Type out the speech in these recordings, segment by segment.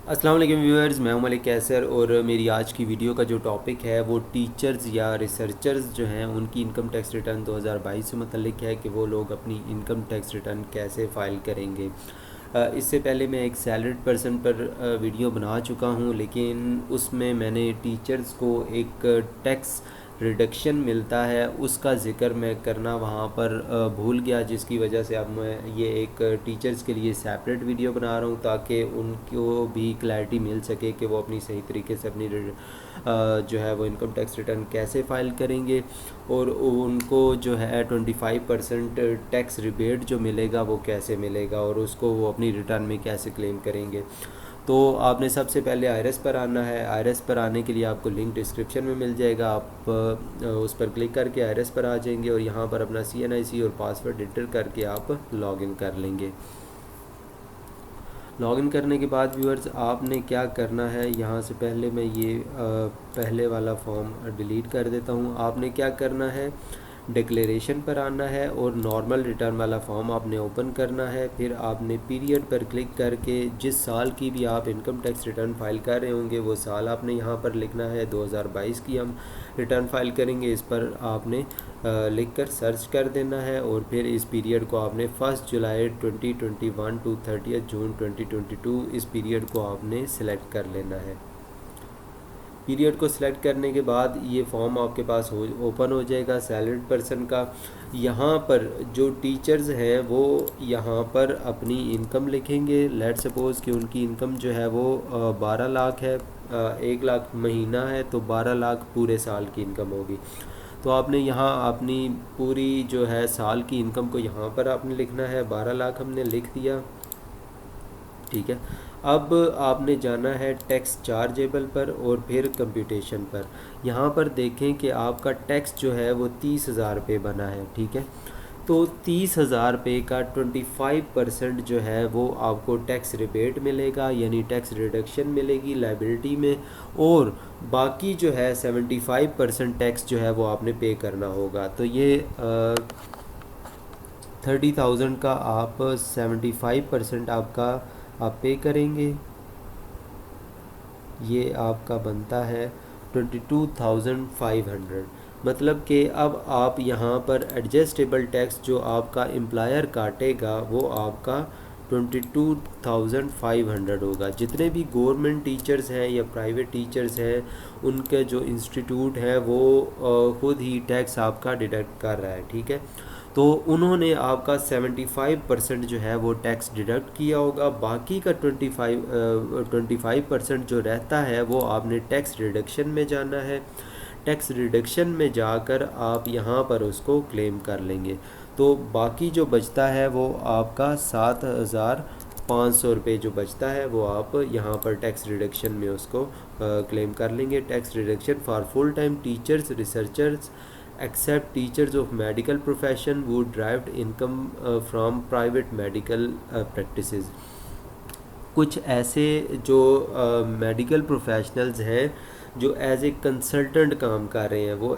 अस्सलाम वालेकुम व्यूअर्स, मैं हूं मलिक कैसर और मेरी आज की वीडियो का जो टॉपिक है वो टीचर्स या रिसर्चर्स जो हैं उनकी इनकम टैक्स रिटर्न 2022 से मुतल्लिक है कि वो लोग अपनी इनकम टैक्स रिटर्न कैसे फ़ाइल करेंगे। इससे पहले मैं एक सैलरीड पर्सन पर वीडियो बना चुका हूं, लेकिन उसमें मैंने टीचर्स को एक टैक्स रिडक्शन मिलता है उसका ज़िक्र मैं करना वहाँ पर भूल गया, जिसकी वजह से अब मैं ये एक टीचर्स के लिए सेपरेट वीडियो बना रहा हूँ ताकि उनको भी क्लैरिटी मिल सके कि वो अपनी सही तरीके से अपनी जो है वो इनकम टैक्स रिटर्न कैसे फ़ाइल करेंगे और उनको जो है 25% टैक्स रिबेट जो मिलेगा वो कैसे मिलेगा और उसको वो अपनी रिटर्न में कैसे क्लेम करेंगे। तो आपने सबसे पहले आईआरएस पर आना है। आईआरएस पर आने के लिए आपको लिंक डिस्क्रिप्शन में मिल जाएगा। आप उस पर क्लिक करके आईआरएस पर आ जाएंगे और यहाँ पर अपना CNIC और पासवर्ड एंटर करके आप लॉगिन कर लेंगे। लॉगिन करने के बाद व्यूअर्स आपने क्या करना है, यहाँ से पहले मैं ये पहले वाला फॉर्म डिलीट कर देता हूँ। आपने क्या करना है, डिक्लेरेशन पर आना है और नॉर्मल रिटर्न वाला फॉर्म आपने ओपन करना है। फिर आपने पीरियड पर क्लिक करके जिस साल की भी आप इनकम टैक्स रिटर्न फाइल कर रहे होंगे वो साल आपने यहाँ पर लिखना है। 2022 की हम रिटर्न फाइल करेंगे, इस पर आपने लिख कर सर्च कर देना है और फिर इस पीरियड को आपने 1 जुलाई 2021 टू 30 जून 2022 इस पीरियड को आपने सिलेक्ट कर लेना है। पीरियड को सिलेक्ट करने के बाद ये फॉर्म आपके पास ओपन हो जाएगा सैलरीड पर्सन का। यहाँ पर जो टीचर्स हैं वो यहाँ पर अपनी इनकम लिखेंगे। लेट सपोज़ कि उनकी इनकम जो है वो 12 लाख है, 1 लाख महीना है, तो 12 लाख पूरे साल की इनकम होगी। तो आपने यहाँ अपनी पूरी जो है साल की इनकम को यहाँ पर आपने लिखना है। 12 लाख हमने लिख दिया, ठीक है। अब आपने जाना है टैक्स चार्जेबल पर और फिर कंप्यूटेशन पर। यहाँ पर देखें कि आपका टैक्स जो है वो 30,000 रुपये बना है, ठीक है। तो 30,000 रुपये का 25% जो है वो आपको टैक्स रिबेट मिलेगा, यानी टैक्स रिडक्शन मिलेगी लाइबिलिटी में, और बाकी जो है 75% टैक्स जो है वो आपने पे करना होगा। तो ये 30,000 का आप 75% आपका आप पे करेंगे। ये आपका बनता है 22,500। मतलब कि अब आप यहाँ पर एडजस्टेबल टैक्स जो आपका एम्प्लॉयर काटेगा वो आपका 22,500 होगा। जितने भी गवर्नमेंट टीचर्स हैं या प्राइवेट टीचर्स हैं उनके जो इंस्टीट्यूट है वो खुद ही टैक्स आपका डिडक्ट कर रहा है, ठीक है। तो उन्होंने आपका 75% जो है वो टैक्स डिडक्ट किया होगा। बाकी का 25% जो रहता है वो आपने टैक्स रिडक्शन में जाना है। टैक्स रिडक्शन में जाकर आप यहाँ पर उसको क्लेम कर लेंगे। तो बाकी जो बचता है वो आपका 7,500 रुपये जो बचता है वो आप यहाँ पर टैक्स रिडक्शन में उसको क्लेम कर लेंगे। Tax reduction for full time teachers researchers except teachers of medical profession who derived income from private medical practices। कुछ ऐसे जो मेडिकल प्रोफेशनल्स हैं जो एज ए कंसल्टेंट काम कर रहे हैं, वो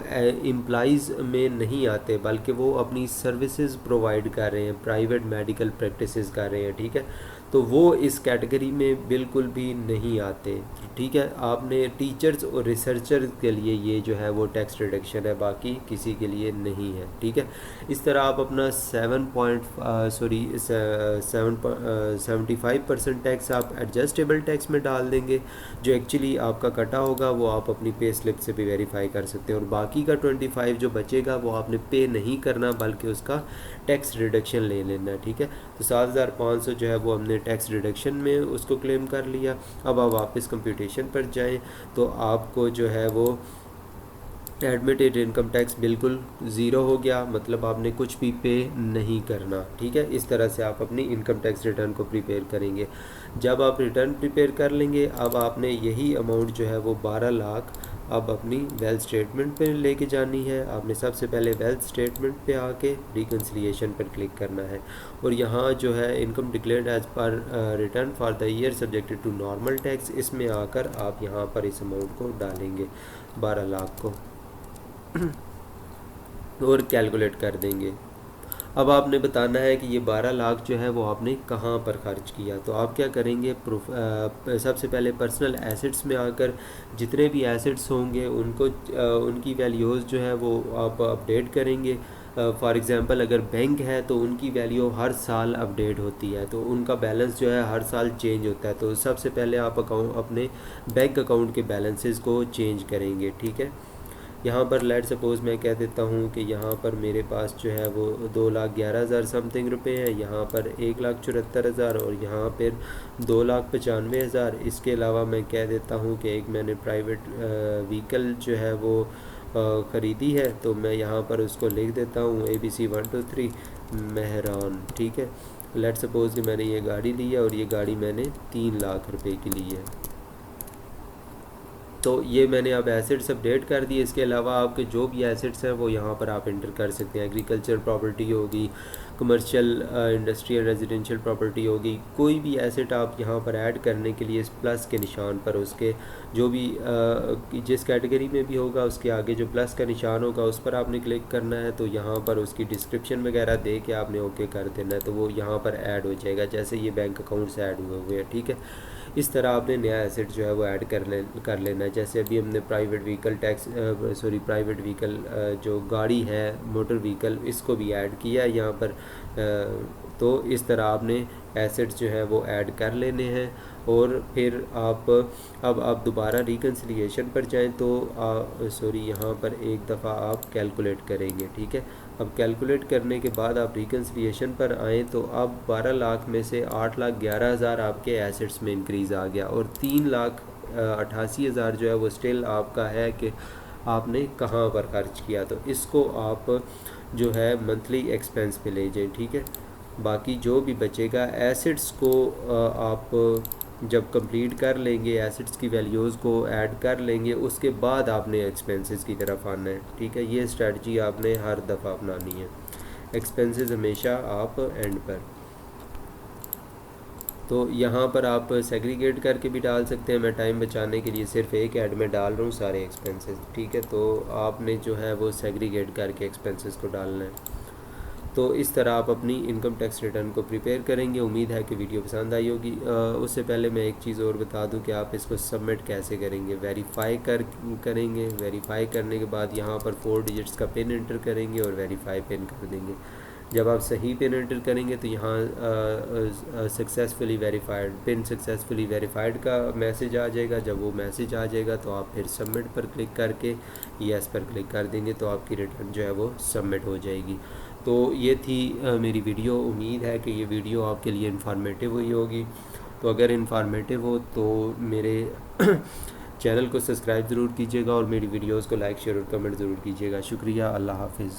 एम्प्लॉइज़ में नहीं आते बल्कि वो अपनी सर्विसेज प्रोवाइड कर रहे हैं, प्राइवेट मेडिकल प्रैक्टिसेस कर रहे हैं, ठीक है। तो वो इस कैटेगरी में बिल्कुल भी नहीं आते, ठीक है। आपने टीचर्स और रिसर्चर के लिए ये जो है वो टैक्स रिडक्शन है, बाकी किसी के लिए नहीं है, ठीक है। इस तरह आप अपना 75% टैक्स आप एडजस्टेबल टैक्स में डाल देंगे। जो एक्चुअली आपका कटा होगा वो आप अपनी पे स्लिप से भी वेरीफाई कर सकते हैं, और बाकी का 25 जो बचेगा वो आपने पे नहीं करना बल्कि उसका टैक्स रिडक्शन ले लेना, ठीक है। तो 7,500 जो है वो हमने टैक्स रिडक्शन में उसको क्लेम कर लिया। अब आप वापस कंप्यूटेशन पर जाएं तो आपको जो है वो एडमिटेड इनकम टैक्स बिल्कुल ज़ीरो हो गया, मतलब आपने कुछ भी पे नहीं करना, ठीक है। इस तरह से आप अपनी इनकम टैक्स रिटर्न को प्रिपेयर करेंगे। जब आप रिटर्न प्रिपेयर कर लेंगे अब आपने यही अमाउंट जो है वो 12 लाख अब अपनी वेल्थ स्टेटमेंट पे लेके जानी है। आपने सबसे पहले वेल्थ स्टेटमेंट पे आके रिकन्सिलिएशन पर क्लिक करना है और यहाँ जो है income declared as per return for the year subjected to normal tax, इसमें आकर आप यहाँ पर इस अमाउंट को डालेंगे 12 लाख को और कैलकुलेट कर देंगे। अब आपने बताना है कि ये 12 लाख जो है वो आपने कहाँ पर ख़र्च किया। तो आप क्या करेंगे, सबसे पहले पर्सनल एसेट्स में आकर जितने भी एसेट्स होंगे उनको उनकी वैल्यूज़ जो है वो आप अपडेट करेंगे। फॉर एग्ज़ाम्पल अगर बैंक है तो उनकी वैल्यू हर साल अपडेट होती है, तो उनका बैलेंस जो है हर साल चेंज होता है। तो सबसे पहले आप अपने बैंक अकाउंट के बैलेंसेस को चेंज करेंगे, ठीक है। यहाँ पर लेट सपोज़ मैं कह देता हूँ कि यहाँ पर मेरे पास जो है वो 2,11,000 समथिंग रुपये हैं, यहाँ पर 1,74,000 और यहाँ पर 2,95,000। इसके अलावा मैं कह देता हूँ कि एक मैंने प्राइवेट व्हीकल जो है वो ख़रीदी है, तो मैं यहाँ पर उसको लिख देता हूँ ABC 123 मेहरान, ठीक है। लेट सपोज़ कि मैंने ये गाड़ी ली है और ये गाड़ी मैंने 3 लाख रुपए की ली है। तो ये मैंने अब एसेट्स अपडेट कर दिए। इसके अलावा आपके जो भी एसेट्स हैं वो यहाँ पर आप इंटर कर सकते हैं। एग्रीकल्चर प्रॉपर्टी होगी, कमर्शियल इंडस्ट्रियल रेजिडेंशियल प्रॉपर्टी होगी, कोई भी एसेट आप यहाँ पर ऐड करने के लिए इस प्लस के निशान पर उसके जो भी जिस कैटेगरी में भी होगा उसके आगे जो प्लस का निशान होगा उस पर आपने क्लिक करना है। तो यहाँ पर उसकी डिस्क्रिप्शन वगैरह दे के आपने ओके कर देना है, तो वो यहाँ पर ऐड हो जाएगा जैसे ये बैंक अकाउंट्स ऐड हुए हैं, ठीक है। इस तरह आपने नया एसेट जो है वो ऐड कर लेना है। जैसे अभी हमने private vehicle tax private vehicle जो गाड़ी है मोटर व्हीकल, इसको भी ऐड किया है यहाँ पर। तो इस तरह आपने एसेट्स जो है वो ऐड कर लेने हैं। और फिर अब आप दोबारा रिकन्सिलिएशन पर जाएं तो यहाँ पर एक दफ़ा आप कैलकुलेट करेंगे, ठीक है। अब कैलकुलेट करने के बाद आप रिकन्सिलिएशन पर आएँ तो अब 12 लाख में से 8,11,000 आपके एसेट्स में इंक्रीज़ आ गया और 3,88,000 जो है वो स्टिल आपका है कि आपने कहाँ पर खर्च किया। तो इसको आप जो है मंथली एक्सपेंस पे ले जाएं, ठीक है। बाकी जो भी बचेगा एसेट्स को आप जब कंप्लीट कर लेंगे, एसेट्स की वैल्यूज़ को ऐड कर लेंगे, उसके बाद आपने एक्सपेंसेस की तरफ आना है, ठीक है। ये स्ट्रेटजी आपने हर दफ़ा अपनानी है। एक्सपेंसेस हमेशा आप एंड पर। तो यहाँ पर आप सेग्रीगेट करके भी डाल सकते हैं। मैं टाइम बचाने के लिए सिर्फ एक ऐड में डाल रहा हूँ सारे एक्सपेंसेस, ठीक है। तो आपने जो है वो सेग्रीगेट करके एक्सपेंसेस को डालना है। तो इस तरह आप अपनी इनकम टैक्स रिटर्न को प्रिपेयर करेंगे। उम्मीद है कि वीडियो पसंद आई होगी। उससे पहले मैं एक चीज़ और बता दूं कि आप इसको सबमिट कैसे करेंगे। वेरीफाई करेंगे। वेरीफाई करने के बाद यहाँ पर 4 डिजिट्स का पिन एंटर करेंगे और वेरीफाई पिन कर देंगे। जब आप सही पिन एंटर करेंगे तो यहाँ successfully verified pin successfully verified का मैसेज आ जाएगा। जब वो मैसेज आ जाएगा तो आप फिर सबमिट पर क्लिक करके यस पर क्लिक कर देंगे तो आपकी रिटर्न जो है वो सबमिट हो जाएगी। तो ये थी मेरी वीडियो। उम्मीद है कि ये वीडियो आपके लिए इन्फॉर्मेटिव हुई होगी। तो अगर इन्फॉर्मेटिव हो तो मेरे चैनल को सब्सक्राइब ज़रूर कीजिएगा और मेरी वीडियोस को लाइक शेयर और कमेंट ज़रूर कीजिएगा। शुक्रिया। अल्लाह हाफिज़।